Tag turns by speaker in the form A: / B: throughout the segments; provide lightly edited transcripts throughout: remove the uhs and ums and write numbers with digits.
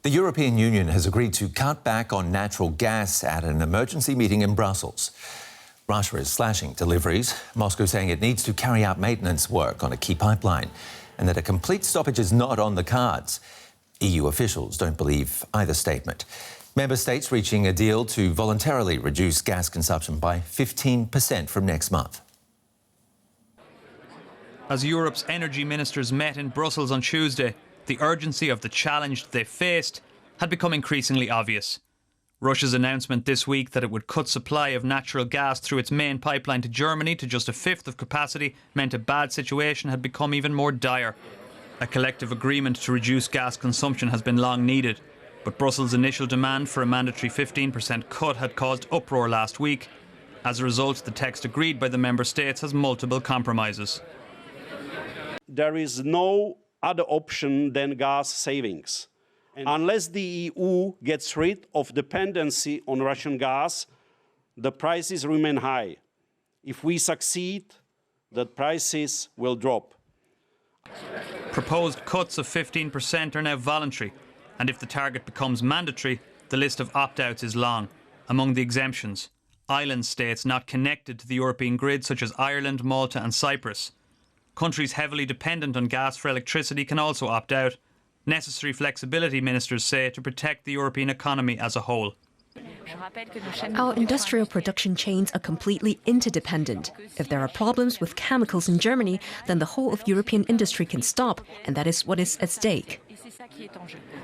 A: The European Union has agreed to cut back on natural gas at an emergency meeting in Brussels. Russia is slashing deliveries, Moscow saying it needs to carry out maintenance work on a key pipeline and that a complete stoppage is not on the cards. EU officials don't believe either statement. Member states reaching a deal to voluntarily reduce gas consumption by 15% from next month.
B: As Europe's energy ministers met in Brussels on Tuesday, the urgency of the challenge they faced had become increasingly obvious. Russia's announcement this week that it would cut supply of natural gas through its main pipeline to Germany to just a fifth of capacity meant a bad situation had become even more dire. A collective agreement to reduce gas consumption has been long needed, but Brussels' initial demand for a mandatory 15% cut had caused uproar last week. As a result, the text agreed by the member states has multiple compromises.
C: There is no other option than gas savings. Unless the EU gets rid of dependency on Russian gas, the prices remain high. If we succeed, the prices will drop.
B: Proposed cuts of 15% are now voluntary, and if the target becomes mandatory, the list of opt-outs is long. Among the exemptions, island states not connected to the European grid such as Ireland, Malta and Cyprus. Countries heavily dependent on gas for electricity can also opt out. Necessary flexibility, ministers say, to protect the European economy as a whole.
D: Our industrial production chains are completely interdependent. If there are problems with chemicals in Germany, then the whole of European industry can stop, and that is what is at stake.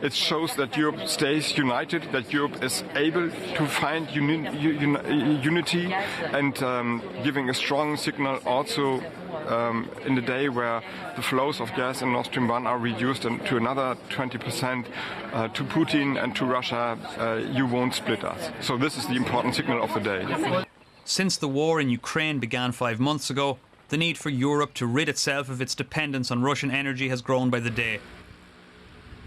E: It shows that Europe stays united, that Europe is able to find unity and giving a strong signal also in the day where the flows of gas in Nord Stream 1 are reduced to another 20% to Putin and to Russia, you won't split us. So this is the important signal of the day.
B: Since the war in Ukraine began 5 months ago, the need for Europe to rid itself of its dependence on Russian energy has grown by the day.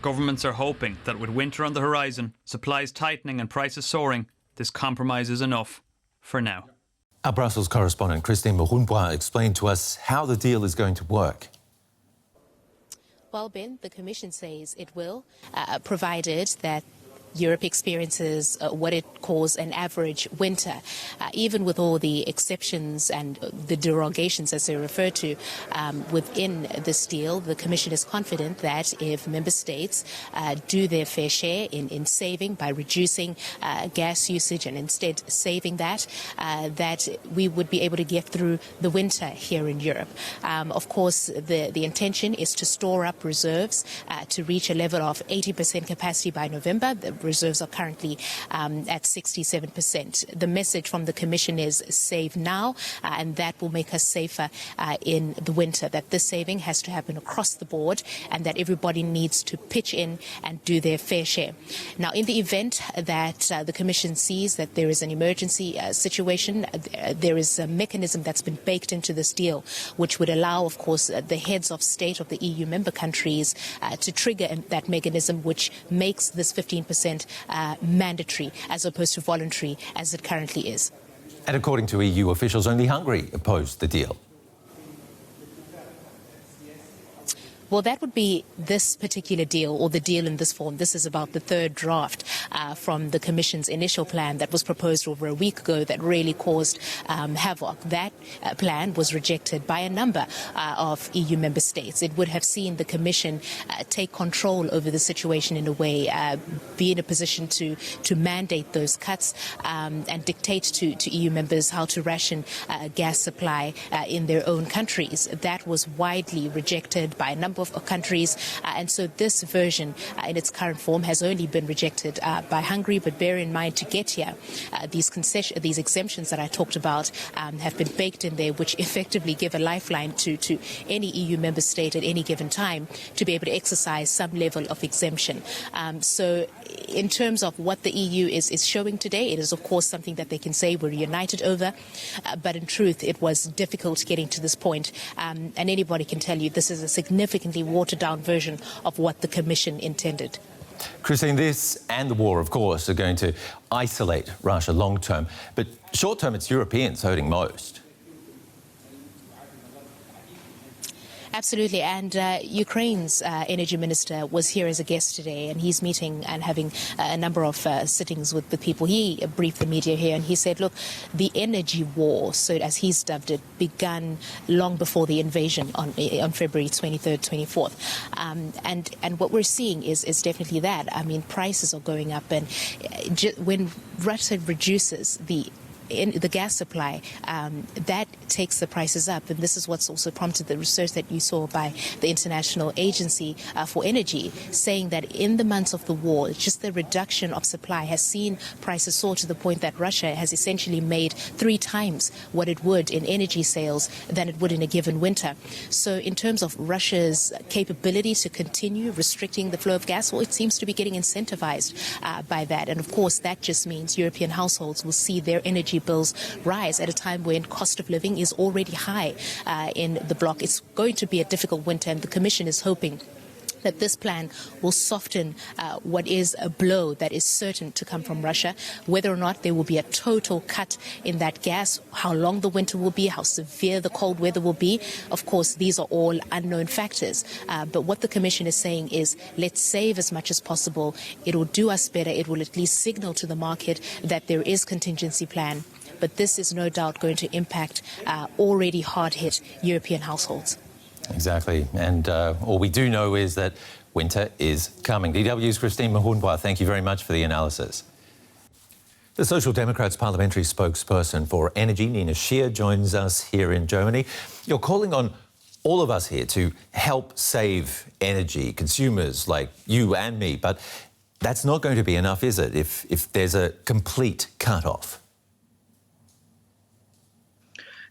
B: Governments are hoping that with winter on the horizon, supplies tightening and prices soaring, this compromise is enough for now.
A: Our Brussels correspondent Christine Morunbois explained to us how the deal is going to work.
F: Well, Ben, the Commission says it will, provided that Europe experiences what it calls an average winter. Even with all the exceptions and the derogations, as they refer to, within this deal, the Commission is confident that if member states do their fair share in saving by reducing gas usage and instead saving that we would be able to get through the winter here in Europe. Of course, the intention is to store up reserves to reach a level of 80% capacity by November. The reserves are currently at 67%. The message from the Commission is save now, and that will make us safer in the winter, that this saving has to happen across the board and that everybody needs to pitch in and do their fair share. Now, in the event that the Commission sees that there is an emergency situation, there is a mechanism that's been baked into this deal, which would allow, of course, the heads of state of the EU member countries to trigger that mechanism, which makes this 15% mandatory as opposed to voluntary as it currently is.
A: And according to EU officials, only Hungary opposed the deal.
F: Well, that would be this particular deal, or the deal in this form. This is about the third draft from the Commission's initial plan that was proposed over a week ago that really caused havoc. That plan was rejected by a number of EU member states. It would have seen the Commission take control over the situation in a way, be in a position to mandate those cuts and dictate to EU members how to ration gas supply in their own countries. That was widely rejected by a number of countries, and so this version in its current form has only been rejected by Hungary. But bear in mind, to get here, these exemptions that I talked about have been baked in there, which effectively give a lifeline to any EU member state at any given time to be able to exercise some level of exemption. So in terms of what the EU is showing today, it is of course something that they can say we're united over, but in truth it was difficult getting to this point, and anybody can tell you this is a significantly watered down version of what the Commission intended.
A: Christine, this and the war, of course, are going to isolate Russia long term, but short term it's Europeans hurting most.
F: Absolutely. And Ukraine's energy minister was here as a guest today, and he's meeting and having a number of sittings with the people. He briefed the media here, and he said, look, the energy war, so as he's dubbed it, began long before the invasion on February 23rd, 24th. And what we're seeing is definitely that. I mean, prices are going up, and when Russia reduces the gas supply, that takes the prices up. And this is what's also prompted the research that you saw by the International Agency for Energy, saying that in the months of the war, just the reduction of supply has seen prices soar to the point that Russia has essentially made 3 times what it would in energy sales than it would in a given winter. So in terms of Russia's capability to continue restricting the flow of gas, well, it seems to be getting incentivized by that. And of course, that just means European households will see their energy bills rise at a time when cost of living is already high in the bloc. It's going to be a difficult winter, and the Commission is hoping that this plan will soften what is a blow that is certain to come from Russia. Whether or not there will be a total cut in that gas, how long the winter will be, how severe the cold weather will be, of course, these are all unknown factors. But what the Commission is saying is, let's save as much as possible. It will do us better. It will at least signal to the market that there is contingency plan. But this is no doubt going to impact already hard-hit European households.
A: Exactly. And all we do know is that winter is coming. DW's Christine Mahunwa, thank you very much for the analysis. The Social Democrats parliamentary spokesperson for energy, Nina Schier, joins us here in Germany. You're calling on all of us here to help save energy, consumers like you and me. But that's not going to be enough, is it, if there's a complete cut-off?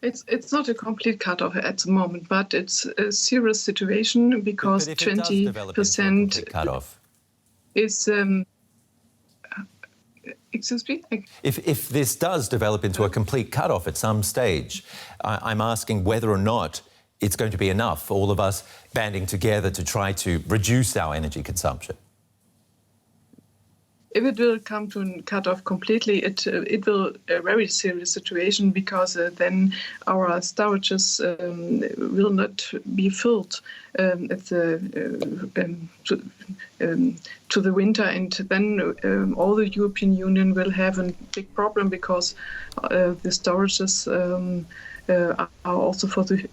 G: It's not a complete cut-off at the moment, but it's a serious situation because 20%
A: cut-off
G: is. Excuse me?
A: If this does develop into a complete cut-off at some stage, I'm asking whether or not it's going to be enough for all of us banding together to try to reduce our energy consumption.
G: If it will come to a cut-off completely, it will a very serious situation because then our storages will not be filled to the winter, and then all the European Union will have a big problem because the storages are also for the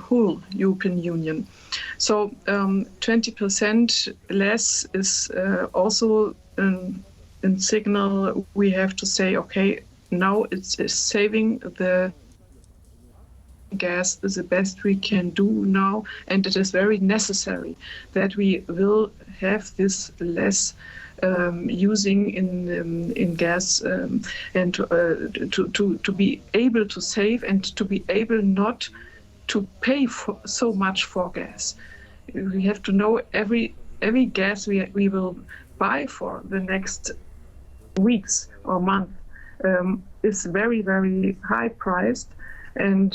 G: whole European Union. So 20% less is also a signal. We have to say, okay, now it's saving the gas is the best we can do now, and it is very necessary that we will have this less using in gas and to be able to save and to be able not to pay for so much for gas. We have to know every gas we will buy for the next weeks or month is very, very high priced, and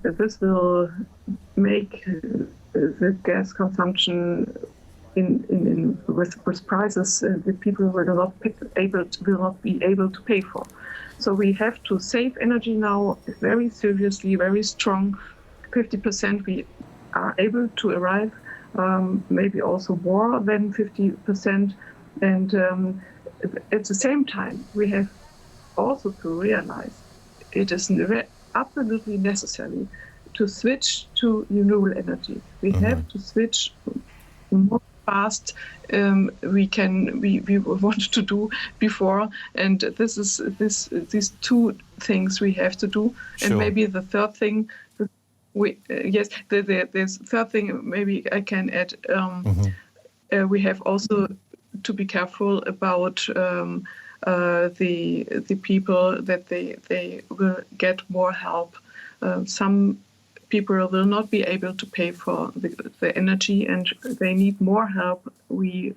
G: this will make the gas consumption with prices the people will not be able to pay for. So we have to save energy now very seriously, very strong. 50% we are able to arrive, maybe also more than 50%. And at the same time, we have also to realize it is absolutely necessary to switch to renewable energy. We have to switch more fast we wanted to do before, and these two things we have to do. Sure. And maybe the third thing, the third thing maybe I can add. We have also to be careful about the people that they will get more help. Some people will not be able to pay for the energy, and they need more help we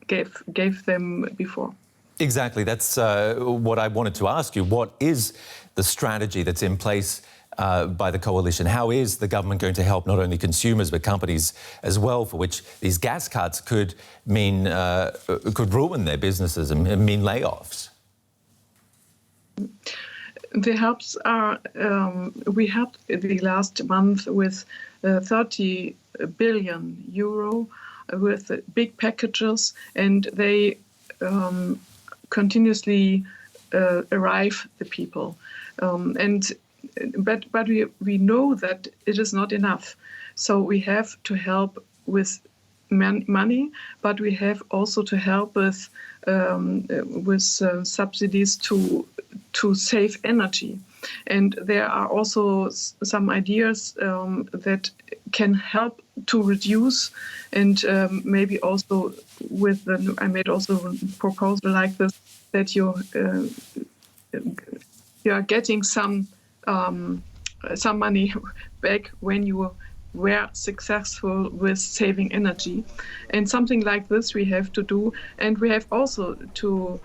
G: gave them before.
A: Exactly. That's what I wanted to ask you. What is the strategy that's in place by the coalition? How is the government going to help not only consumers but companies as well, for which these gas cuts could mean could ruin their businesses and mean layoffs?
G: The helps are we helped the last month with 30 billion euro with big packages, and they continuously arrive the people. But we know that it is not enough. So we have to help with money, but we have also to help with subsidies to save energy. And there are also some ideas that can help to reduce, and maybe also I made also a proposal like this, that you are getting some money back when you were successful with saving energy, and something like this we have to do. And we have also to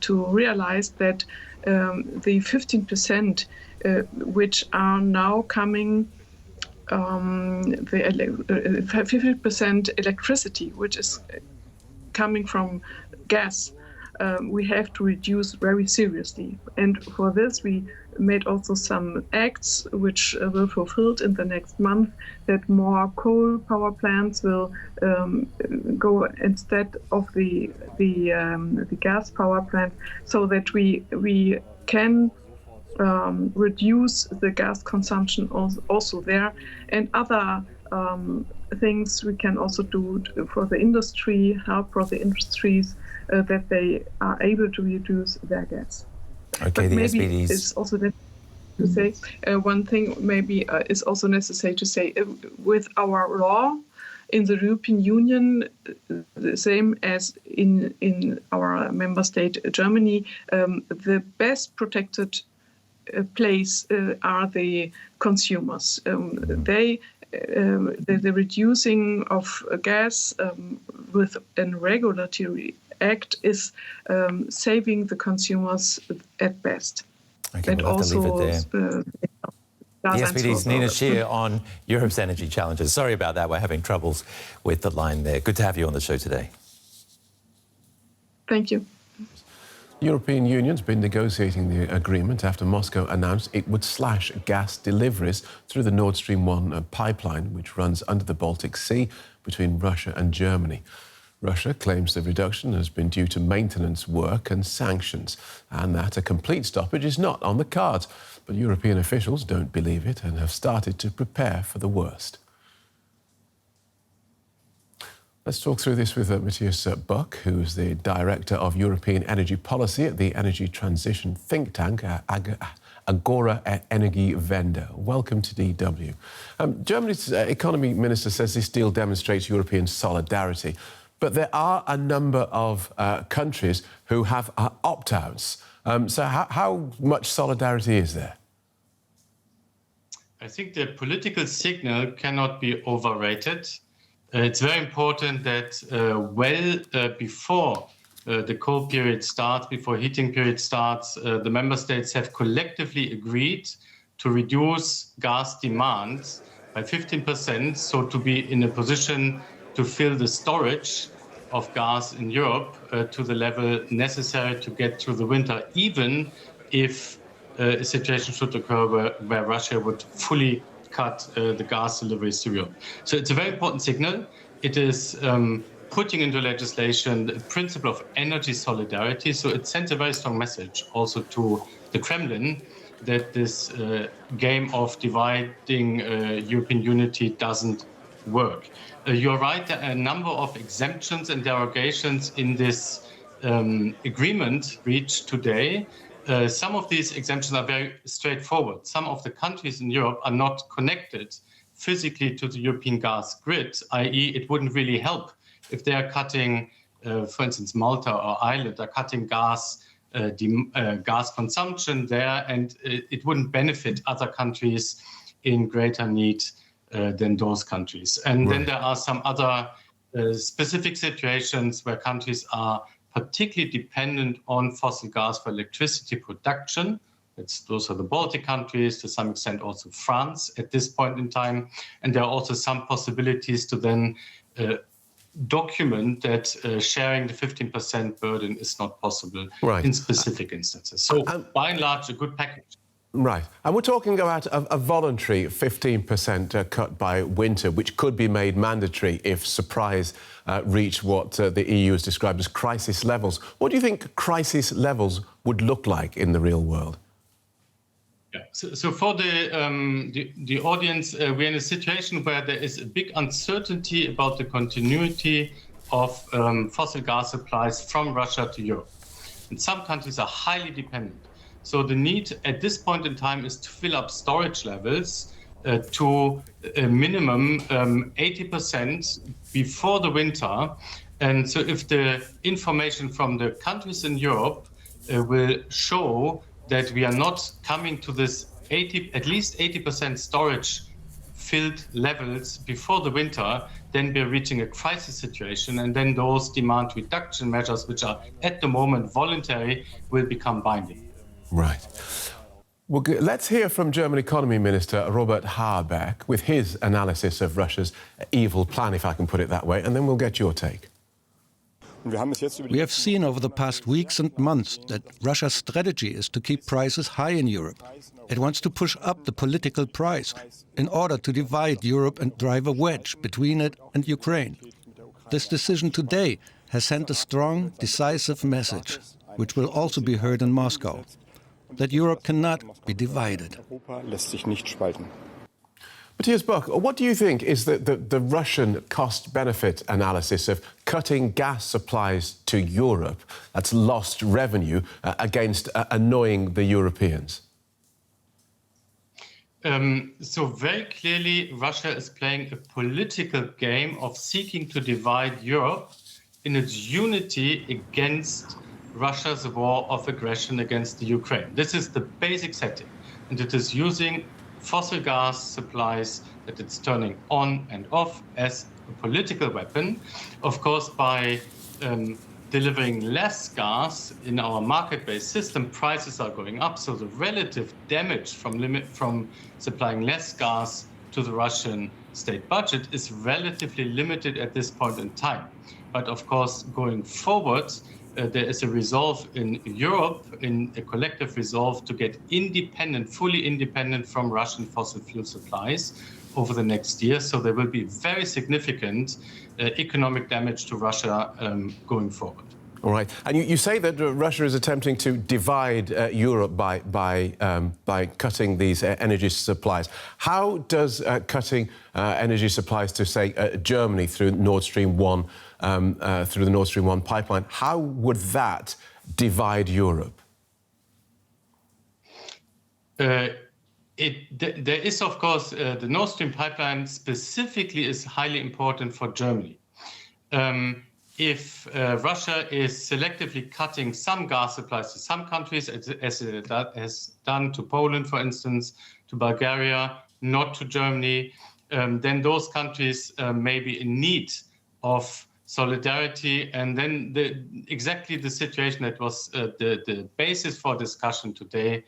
G: realize that the 15% which are now coming, the 50% electricity which is coming from gas, we have to reduce very seriously. And for this we made also some acts which will fulfilled in the next month, that more coal power plants will go instead of the gas power plant, so that we can reduce the gas consumption also there. And other things we can also do for the industry, help for the industries that they are able to reduce their gas.
A: Okay,
G: but
A: the
G: maybe
A: SPDs.
G: it's also necessary to say one thing. Maybe is also necessary to say with our law in the European Union, the same as in our member state Germany, the best protected place are the consumers. The reducing of gas with a regulatory act is saving the consumers at best.
A: Okay,
G: And
A: we'll have to leave it there.
G: The
A: SPD's Nina Scheer on Europe's energy challenges. Sorry about that, we're having troubles with the line there. Good to have you on the show today.
G: Thank you.
H: The European Union's been negotiating the agreement after Moscow announced it would slash gas deliveries through the Nord Stream 1 pipeline, which runs under the Baltic Sea between Russia and Germany. Russia claims the reduction has been due to maintenance work and sanctions, and that a complete stoppage is not on the cards. But European officials don't believe it and have started to prepare for the worst. Let's talk through this with Matthias Buck, who's the Director of European Energy Policy at the energy transition think tank, Agora Energiewende. Welcome to DW. Germany's economy minister says this deal demonstrates European solidarity, but there are a number of countries who have opt-outs. So how much solidarity is there?
I: I think the political signal cannot be overrated. It's very important that before the cold period starts, before heating period starts, the member states have collectively agreed to reduce gas demand by 15%, so to be in a position to fill the storage of gas in Europe to the level necessary to get through the winter, even if a situation should occur where Russia would fully cut the gas deliveries to Europe. So it's a very important signal. It is putting into legislation the principle of energy solidarity. So it sends a very strong message also to the Kremlin that this game of dividing European unity doesn't work. You're right, there are a number of exemptions and derogations in this agreement reached today. Some of these exemptions are very straightforward. Some of the countries in Europe are not connected physically to the European gas grid, i.e. it wouldn't really help if they are cutting, for instance, Malta or Ireland are cutting gas consumption there, and it wouldn't benefit other countries in greater need than those countries. And then there are some other specific situations where countries are particularly dependent on fossil gas for electricity production. Those are the Baltic countries, to some extent also France at this point in time. And there are also some possibilities to then document that sharing the 15% burden is not possible in specific instances. So by and large, a good package.
H: Right. And we're talking about a voluntary 15% cut by winter, which could be made mandatory if supplies reach what the EU has described as crisis levels. What do you think crisis levels would look like in the real world?
I: Yeah. So for the audience, we're in a situation where there is a big uncertainty about the continuity of fossil gas supplies from Russia to Europe. And some countries are highly dependent. So the need at this point in time is to fill up storage levels to a minimum 80% before the winter. And so if the information from the countries in Europe will show that we are not coming to this at least 80% storage filled levels before the winter, then we're reaching a crisis situation. And then those demand reduction measures, which are at the moment voluntary, will become binding.
H: Right. Well, let's hear from German Economy Minister Robert Habeck with his analysis of Russia's evil plan, if I can put it that way, and then we'll get your take.
J: We have seen over the past weeks and months that Russia's strategy is to keep prices high in Europe. It wants to push up the political price in order to divide Europe and drive a wedge between it and Ukraine. This decision today has sent a strong, decisive message, which will also be heard in Moscow, that Europe cannot be divided.
H: Matthias Buck, what do you think is the Russian cost-benefit analysis of cutting gas supplies to Europe, that's lost revenue, against annoying the Europeans?
I: So very clearly, Russia is playing a political game of seeking to divide Europe in its unity against Russia's war of aggression against the Ukraine. This is the basic setting, and it is using fossil gas supplies that it's turning on and off as a political weapon. Of course, by delivering less gas in our market-based system, prices are going up. So the relative damage from supplying less gas to the Russian state budget is relatively limited at this point in time. But of course, going forward, there is a resolve in Europe, in a collective resolve to get independent, fully independent from Russian fossil fuel supplies over the next year. So there will be very significant economic damage to Russia going forward.
H: All right. And you say that Russia is attempting to divide Europe by cutting these energy supplies. How does cutting energy supplies to, say, Germany through Nord Stream 1, through the Nord Stream 1 pipeline, how would that divide Europe?
I: There is, of course, the Nord Stream pipeline specifically is highly important for Germany. If Russia is selectively cutting some gas supplies to some countries, as it has done to Poland, for instance, to Bulgaria, not to Germany, then those countries may be in need of solidarity. And then exactly the situation that was the basis for discussion today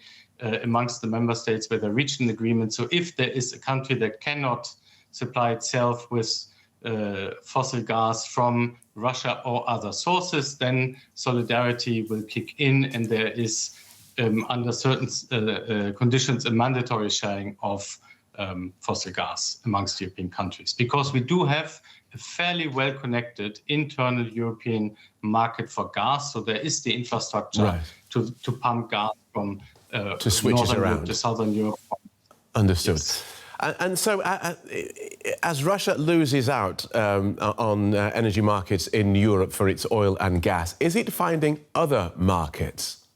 I: amongst the member states, where they reached an agreement. So if there is a country that cannot supply itself with fossil gas from Russia or other sources, then solidarity will kick in, and there is, under certain conditions, a mandatory sharing of fossil gas amongst European countries. Because we do have a fairly well-connected internal European market for gas, so there is the infrastructure to pump gas from
H: to switch
I: Northern
H: around
I: Europe to Southern Europe.
H: Understood.
I: Yes.
H: And so, as Russia loses out on energy markets in Europe for its oil and gas, is it finding other markets?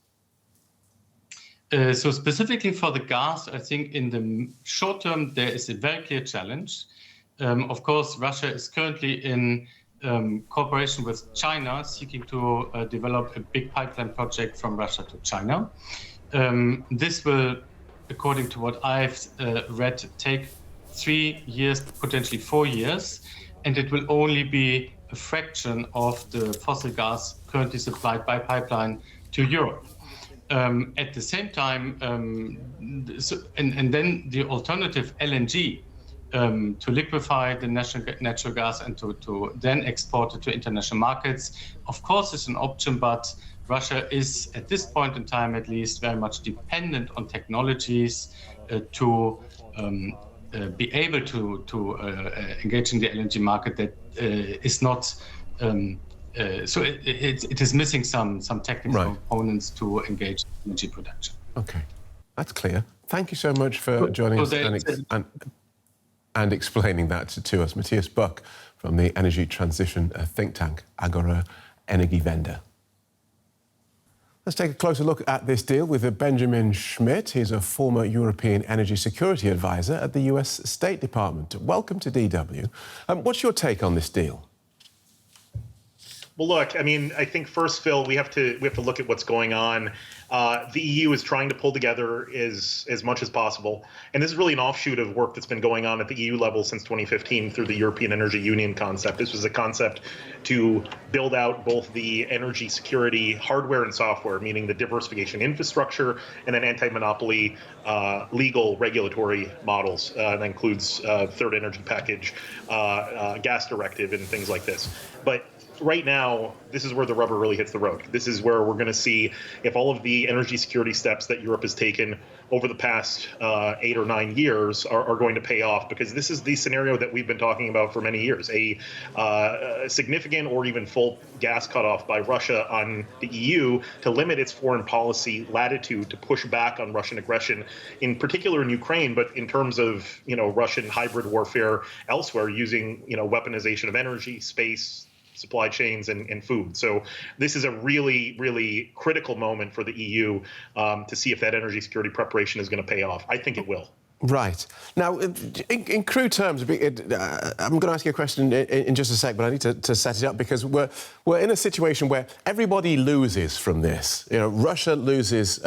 I: So specifically for the gas, I think in the short term, there is a very clear challenge. Of course, Russia is currently in cooperation with China, seeking to develop a big pipeline project from Russia to China. This will, according to what I've read, take 3 years, potentially 4 years, and it will only be a fraction of the fossil gas currently supplied by pipeline to Europe. At the same time, and then the alternative LNG to liquefy the natural gas and to then export it to international markets, of course, is an option, but Russia is, at this point in time at least, very much dependent on technologies to be able to engage in the LNG market that is not. So it is missing some technical components to engage in energy production.
H: Okay, that's clear. Thank you so much for joining us and explaining that to us. Matthias Buck from the energy transition think tank, Agora Energiewende. Let's take a closer look at this deal with Benjamin Schmidt. He's a former European energy security advisor at the US State Department. Welcome to DW. What's your take on this deal?
K: Well, look, I mean, I think first, Phil, we have to look at what's going on. The EU is trying to pull together as much as possible. And this is really an offshoot of work that's been going on at the EU level since 2015 through the European Energy Union concept. This was a concept to build out both the energy security hardware and software, meaning the diversification infrastructure and then anti-monopoly legal regulatory models. That includes third energy package, gas directive, and things like this. But right now, this is where the rubber really hits the road. This is where we're going to see if all of the energy security steps that Europe has taken over the past 8 or 9 years are going to pay off, because this is the scenario that we've been talking about for many years, a significant or even full gas cutoff by Russia on the EU to limit its foreign policy latitude to push back on Russian aggression, in particular in Ukraine, but in terms of, Russian hybrid warfare elsewhere, using, weaponization of energy, space, supply chains, and food. So this is a really, really critical moment for the EU to see if that energy security preparation is going to pay off. I think it will.
H: Right. Now, in crude terms, I'm going to ask you a question in just a sec, but I need to set it up, because we're in a situation where everybody loses from this. Russia loses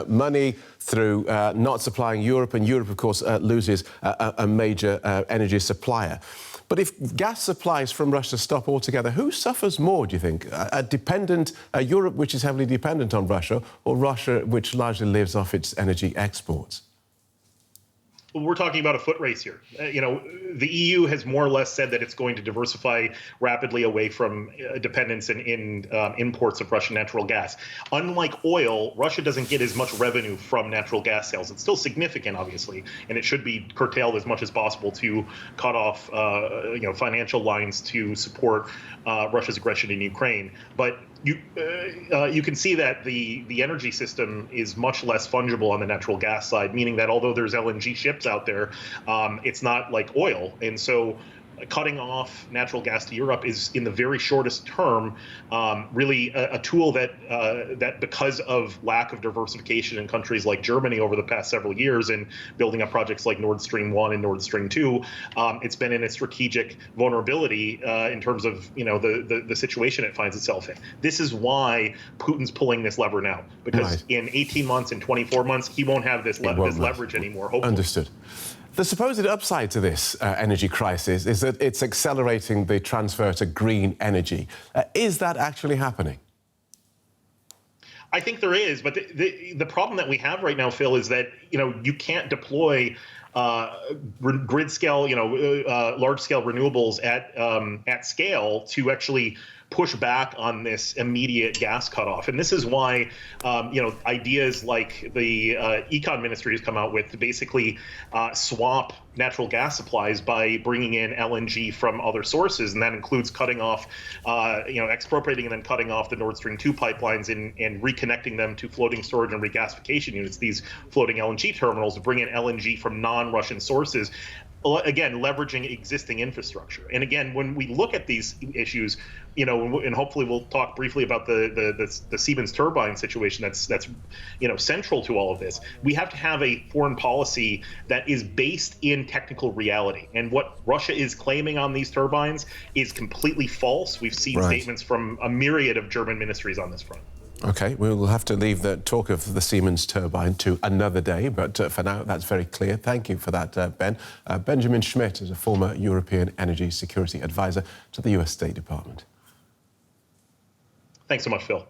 H: money through not supplying Europe, and Europe, of course, loses a major energy supplier. But if gas supplies from Russia stop altogether, who suffers more, do you think? Europe, which is heavily dependent on Russia, or Russia, which largely lives off its energy exports?
K: We're talking about a foot race here. The EU has more or less said that it's going to diversify rapidly away from dependence in imports of Russian natural gas. Unlike oil, Russia doesn't get as much revenue from natural gas sales. It's still significant, obviously, and it should be curtailed as much as possible to cut off, financial lines to support Russia's aggression in Ukraine. But you can see that the energy system is much less fungible on the natural gas side, meaning that although there's LNG ships out there, it's not like oil. And so cutting off natural gas to Europe is, in the very shortest term, really a tool that because of lack of diversification in countries like Germany over the past several years and building up projects like Nord Stream 1 and Nord Stream 2, it's been in a strategic vulnerability in terms of the situation it finds itself in. This is why Putin's pulling this lever now, because in 18 months and 24 months, he won't have this leverage anymore, hopefully.
H: Understood. The supposed upside to this energy crisis is that it's accelerating the transfer to green energy. Is that actually happening?
K: I think there is, but the problem that we have right now, Phil, is that you can't deploy grid scale, large scale renewables at scale to actually push back on this immediate gas cutoff. And this is why, ideas like the econ ministry has come out with to basically swap natural gas supplies by bringing in LNG from other sources. And that includes cutting off, expropriating and then cutting off the Nord Stream 2 pipelines and reconnecting them to floating storage and regasification units, these floating LNG terminals, to bring in LNG from non-Russian sources. Again, leveraging existing infrastructure. And again, when we look at these issues, and hopefully we'll talk briefly about the Siemens turbine situation that's central to all of this. We have to have a foreign policy that is based in technical reality. And what Russia is claiming on these turbines is completely false. We've seen statements from a myriad of German ministries on this front.
H: OK, we'll have to leave the talk of the Siemens turbine to another day, but for now, that's very clear. Thank you for that, Ben. Benjamin Schmidt is a former European energy security advisor to the US State Department.
K: Thanks so much, Phil.